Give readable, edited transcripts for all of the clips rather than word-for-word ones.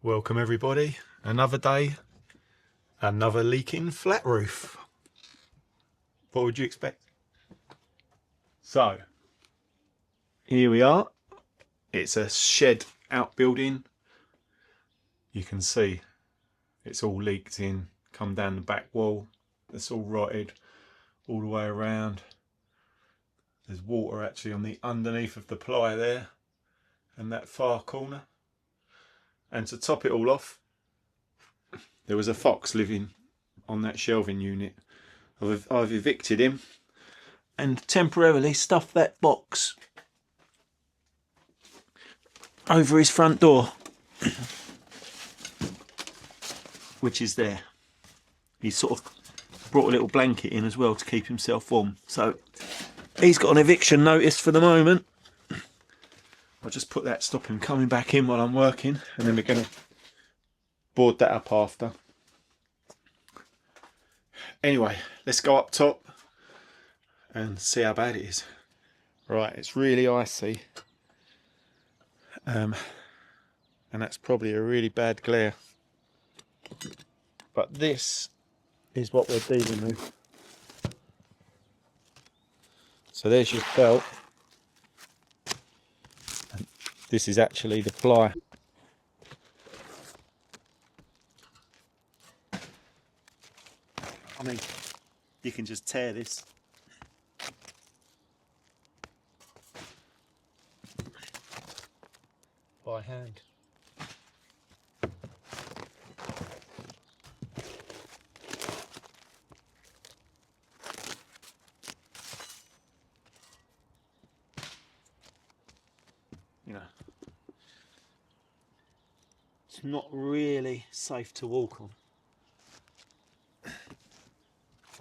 Welcome everybody, another day, another leaking flat roof. What would you expect? So, here we are. It's a shed outbuilding. You can see it's all leaked in, come down the back wall. It's all rotted all the way around. There's water actually on the underneath of the ply there and that far corner. And to top it all off, there was a fox living on that shelving unit. I've evicted him and temporarily stuffed that box over his front door, which is there. He's sort of brought a little blanket in as well to keep himself warm. So he's got an eviction notice for the moment. I'll just put that, stop him coming back in while I'm working, and then we're going to board that up after. Anyway, let's go up top and see how bad it is. Right, it's really icy. And that's probably a really bad glare. But this is what we're dealing with. So there's your felt. And this is actually the ply. I mean, you can just tear this. By hand. You know, it's not really safe to walk on.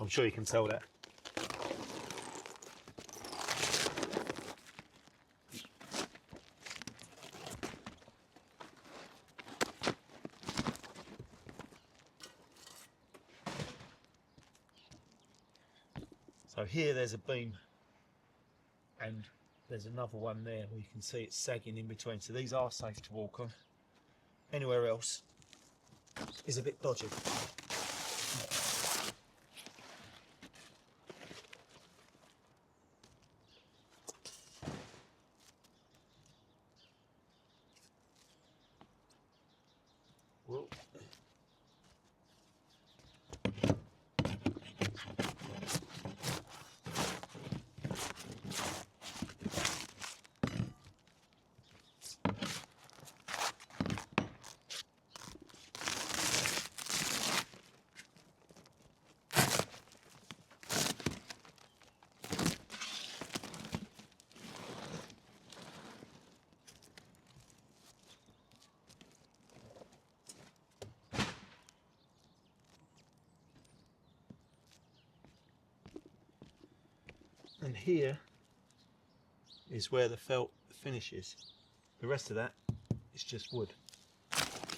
I'm sure you can tell that. So here there's a beam and there's another one there where you can see it's sagging in between. So these are safe to walk on. Anywhere else is a bit dodgy. Well, and here is where the felt finishes. The rest of that is just wood.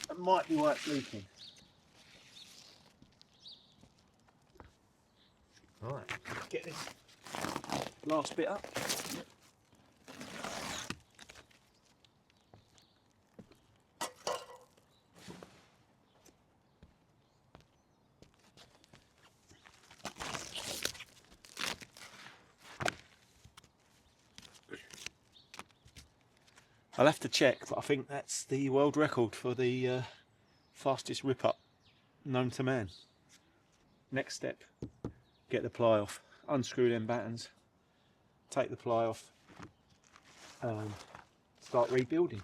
That might be why it's leaking. Right, get this last bit up. I'll have to check, but I think that's the world record for the fastest rip-up known to man. Next step, get the ply off, unscrew them battens, take the ply off, and start rebuilding.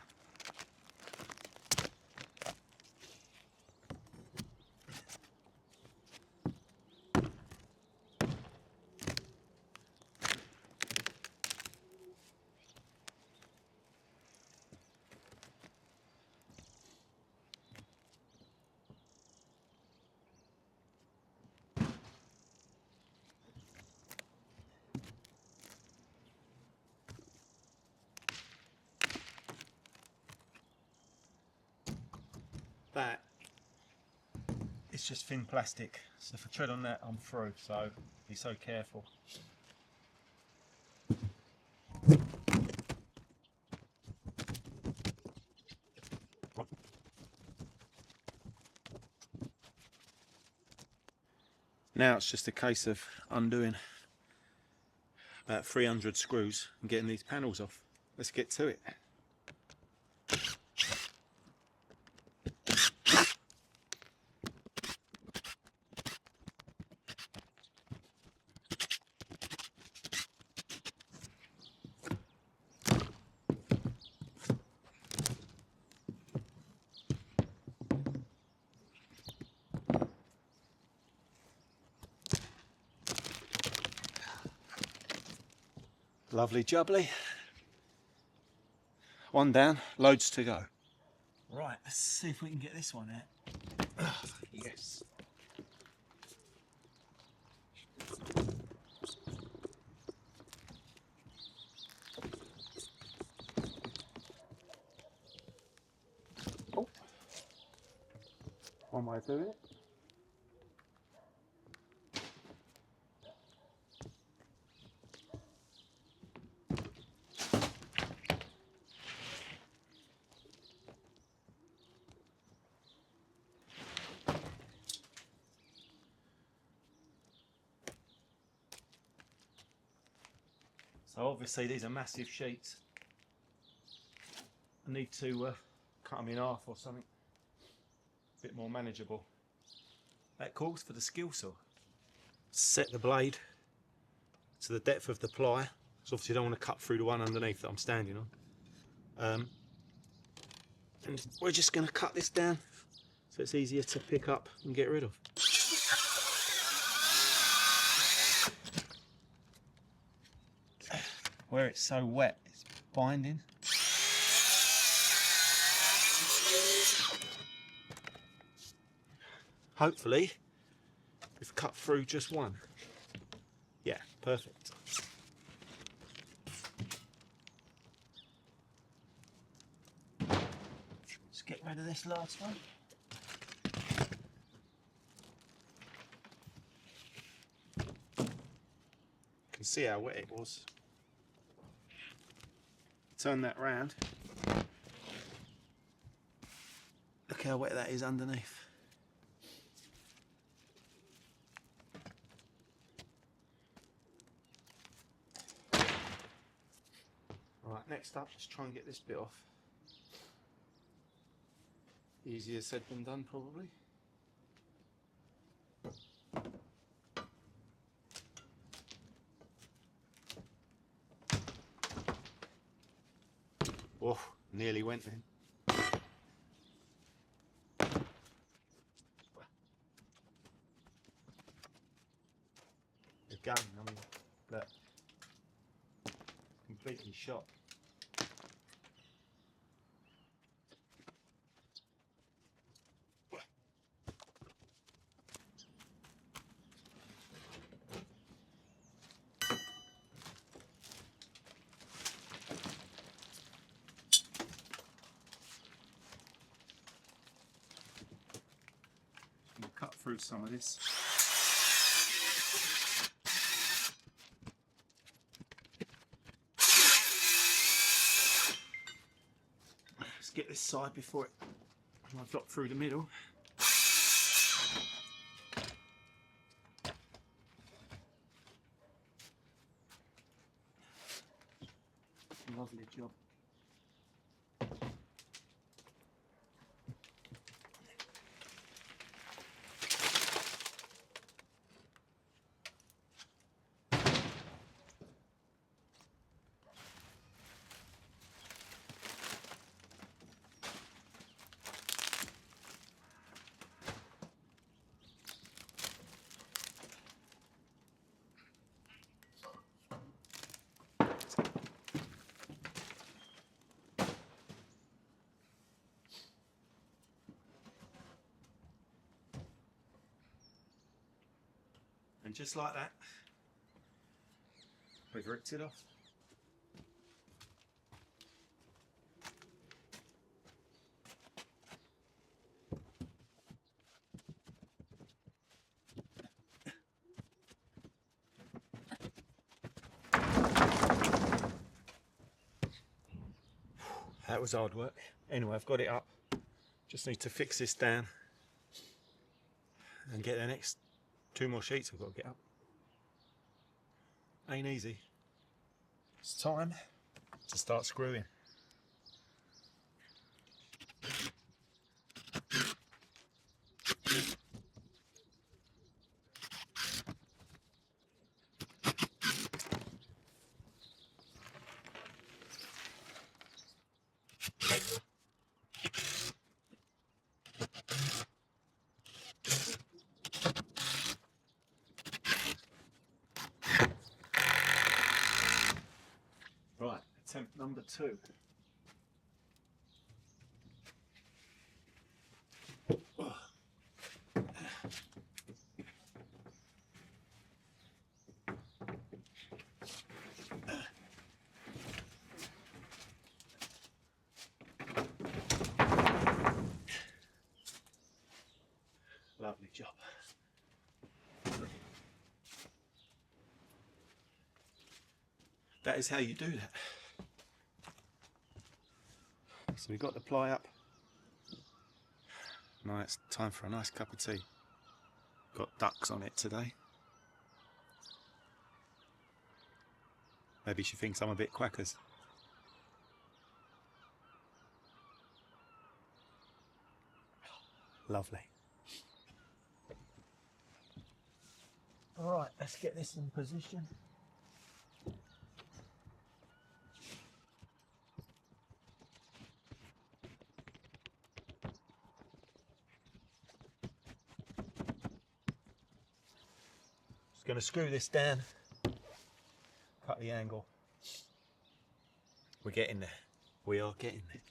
That is just thin plastic, so if I tread on that I'm through, so be so careful. Now it's just a case of undoing about 300 screws and getting these panels off. Let's get to it. Lovely jubbly. One down, loads to go. Right, let's see if we can get this one out. Yes. Oh. One way to do it. So obviously these are massive sheets. I need to cut them in half or something a bit more manageable. That calls for the skill saw. Set the blade to the depth of the ply. So obviously I don't want to cut through the one underneath that I'm standing on. And we're just going to cut this down so it's easier to pick up and get rid of. Where it's so wet, it's binding. Hopefully, we've cut through just one. Yeah, perfect. Let's get rid of this last one. You can see how wet it was. Turn that round. Look how wet that is underneath. Right, next up, let's try and get this bit off. Easier said than done, probably. Oh, nearly went then. The gun, I mean, look, completely shot. We'll cut through some of this. Let's get this side before it might drop through the middle. Lovely job. And just like that, we've ripped it off. That was hard work. Anyway, I've got it up. Just need to fix this down and get the next 2 more sheets I've got to get up. Ain't easy. It's time to start screwing. Right, attempt number 2. Lovely job. That is how you do that. So we've got the ply up. Now it's time for a nice cup of tea. Got ducks on it today. Maybe she thinks I'm a bit quackers. Lovely. Alright, let's get this in position. Just going to screw this down, cut the angle. We're getting there. We are getting there.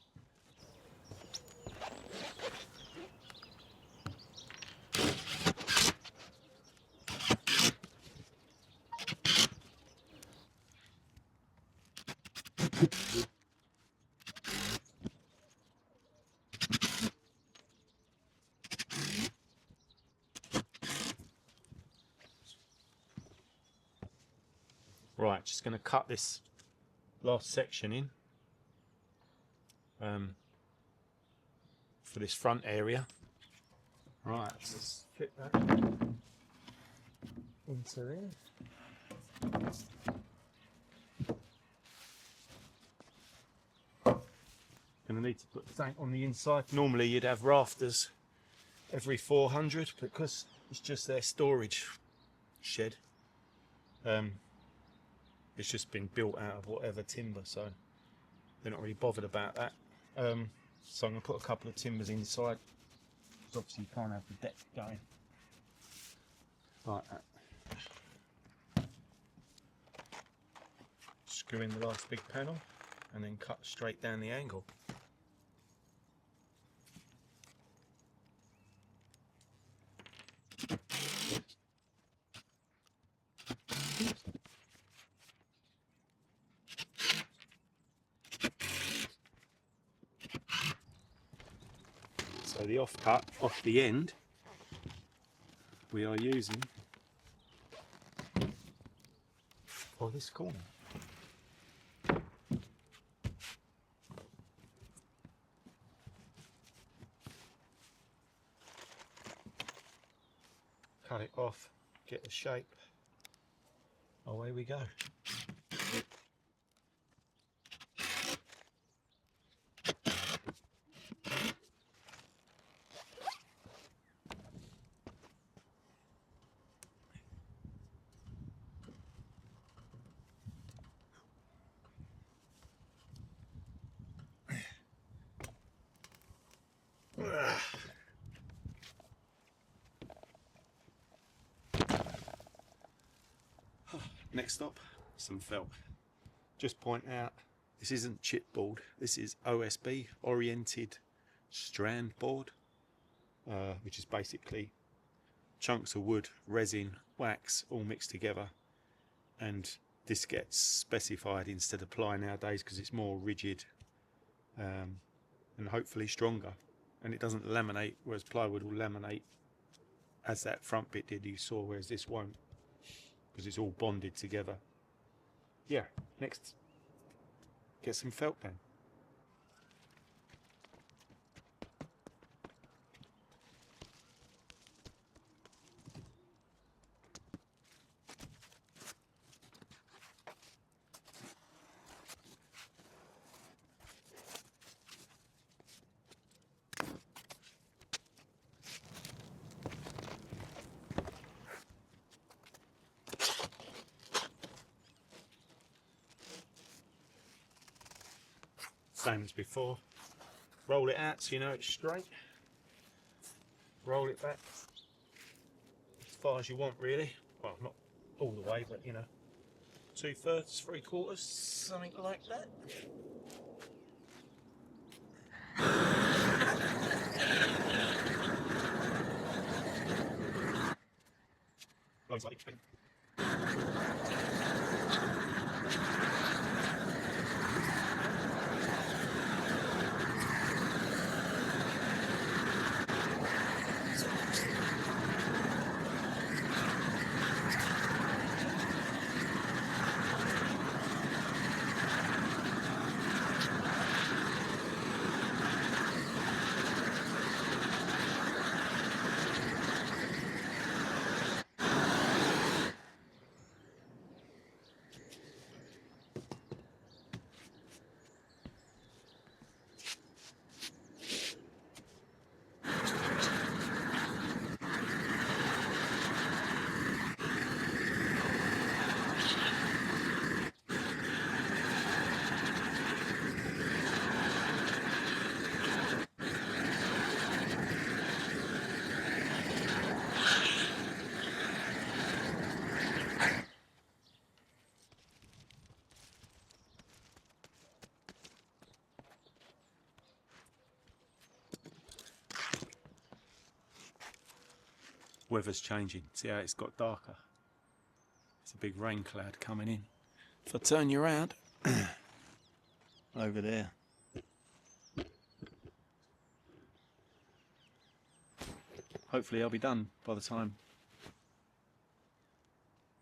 Right, just going to cut this last section in for this front area. Right, let's fit that into there. Going to need to put the tank on the inside. Normally you'd have rafters every 400 because it's just their storage shed. It's just been built out of whatever timber, so they're not really bothered about that. So I'm going to put a couple of timbers inside, because obviously you can't have the deck going like that. Screw in the last big panel and then cut straight down the angle. So the offcut off the end we are using for this corner. Cut it off, get the shape, away we go. Next stop, some felt. Just point out, this isn't chipboard, this is OSB, oriented strand board, which is basically chunks of wood, resin, wax, all mixed together. And this gets specified instead of ply nowadays because it's more rigid and hopefully stronger. And it doesn't laminate, whereas plywood will laminate as that front bit did, you saw, whereas this won't, because it's all bonded together. Yeah, next, get some felt then. Same as before. Roll it out so you know it's straight. Roll it back as far as you want, really. Well, not all the way, but you know, 2/3, 3/4, something like that. Weather's changing. See how it's got darker? It's a big rain cloud coming in. If I turn you around, over there. Hopefully I'll be done by the time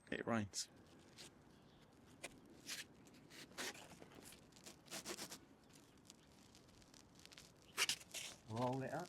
it rains. Roll it up.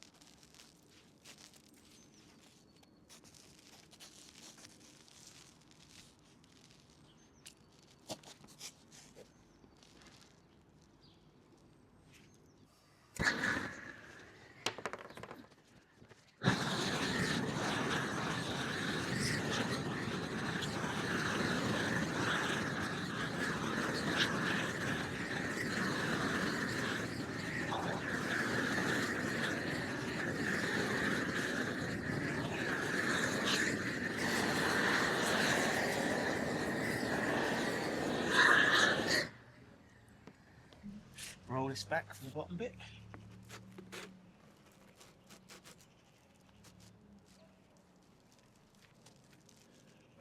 Roll this back from the bottom bit.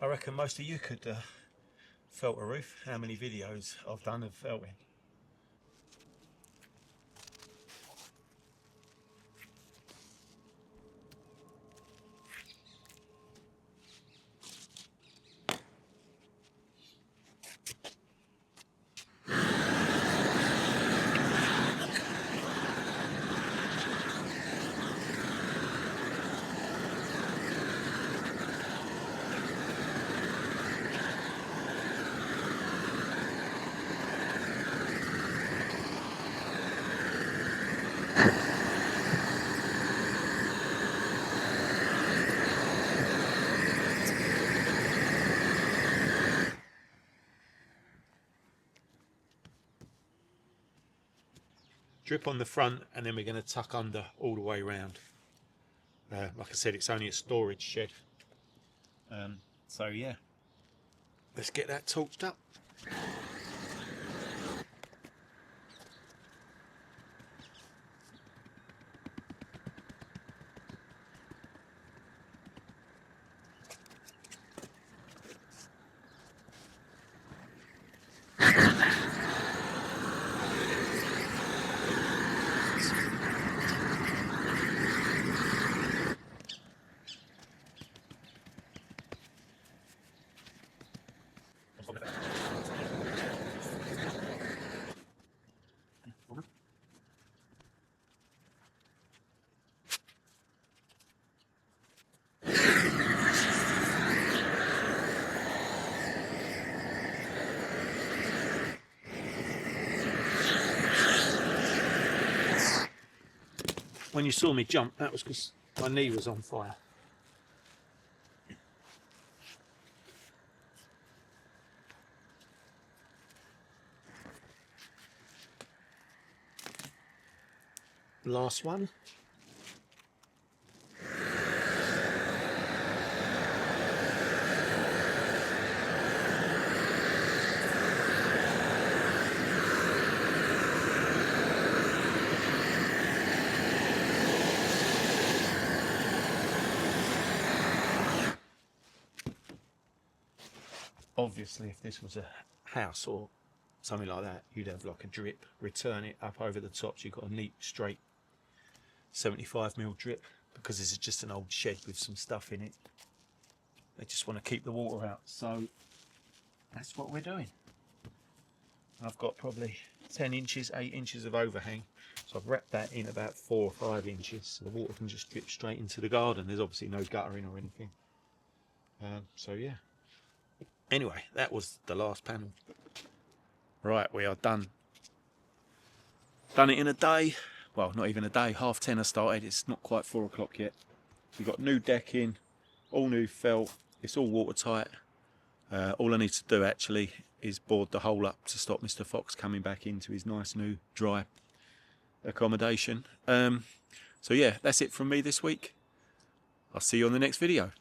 I reckon most of you could felt a roof. How many videos I've done of felting. Drip on the front, and then we're going to tuck under all the way around. Like I said, it's only a storage shed. So yeah, let's get that torched up. When you saw me jump, that was because my knee was on fire. last one. Obviously, if this was a house or something like that, you'd have like a drip, return it up over the top, so you've got a neat straight 75mm drip. Because this is just an old shed with some stuff in it, they just want to keep the water out, so that's what we're doing. I've got probably 10 inches, 8 inches of overhang, so I've wrapped that in about 4 or 5 inches so the water can just drip straight into the garden. There's obviously no guttering or anything, so yeah. Anyway, that was the last panel. Right, we are done. Done it in a day. Well, not even a day. 10:30 I started. It's not quite 4 o'clock yet. We've got new decking, all new felt. It's all watertight. All I need to do actually is board the hole up to stop Mr. Fox coming back into his nice new dry accommodation. So yeah, that's it from me this week. I'll see you on the next video.